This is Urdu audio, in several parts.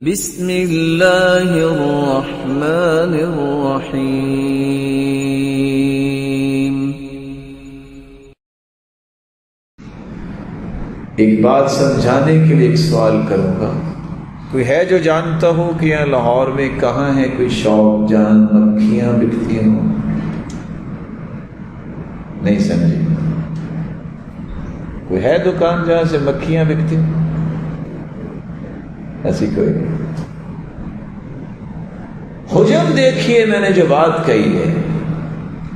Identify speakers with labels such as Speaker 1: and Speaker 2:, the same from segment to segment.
Speaker 1: بسم اللہ الرحمن الرحیم۔
Speaker 2: ایک بات سمجھانے کے لیے ایک سوال کروں گا، کوئی ہے جو جانتا ہو کہ یہاں لاہور میں کہاں ہے کوئی شاپ جہاں مکھیاں بکتی ہوں؟ نہیں سمجھے؟ کوئی ہے دکان جہاں سے مکھیاں بکتی ہوں؟ ایسی کوئی نہیں۔ حجم دیکھیے، میں نے جو بات کہی ہے،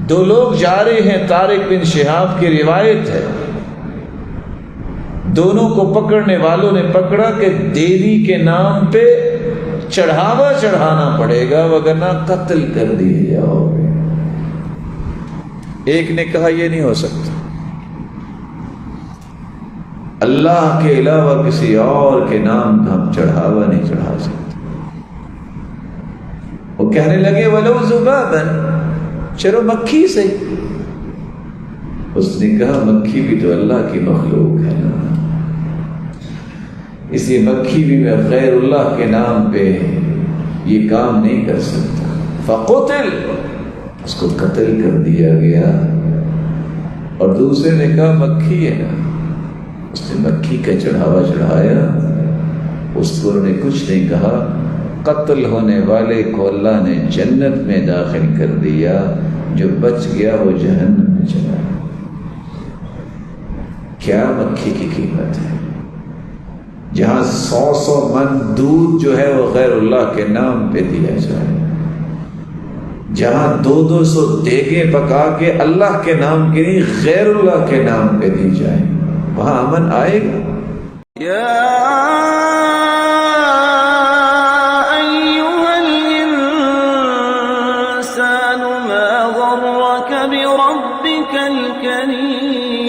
Speaker 2: دو لوگ جا رہے ہیں، طارق بن شہاب کی روایت ہے، دونوں کو پکڑنے والوں نے پکڑا کہ دیوی کے نام پہ چڑھاوا چڑھانا پڑے گا ورنہ قتل کر دیے جاؤ گے۔ ایک نے کہا یہ نہیں ہو سکتا، اللہ کے علاوہ کسی اور کے نام کا ہم چڑھاوا نہیں چڑھا سکتے۔ وہ کہنے لگے ولو ذبابا، چلو مکھی سے۔ اس نے کہا مکھی بھی تو اللہ کی مخلوق ہے نا، اس لیے مکھی بھی میں غیر اللہ کے نام پہ یہ کام نہیں کر سکتا۔ فقتل، اس کو قتل کر دیا گیا۔ اور دوسرے نے کہا مکھی ہے نا، اس نے مکھی کا چڑھاوا چڑھایا، اس پر نے کچھ نہیں کہا۔ قتل ہونے والے کو اللہ نے جنت میں داخل کر دیا، جو بچ گیا وہ جہنم میں چلا گیا۔ کیا مکھی کی قیمت ہے؟ جہاں 100 من دودھ جو ہے وہ غیر اللہ کے نام پہ دیا جائے، جہاں 200 دیگیں پکا کے اللہ کے نام کے نہیں غیر اللہ کے نام پہ دی جائے، وہاں امن آئے گا؟
Speaker 1: یا ایھا الانسان ما غرک بربک الکریم۔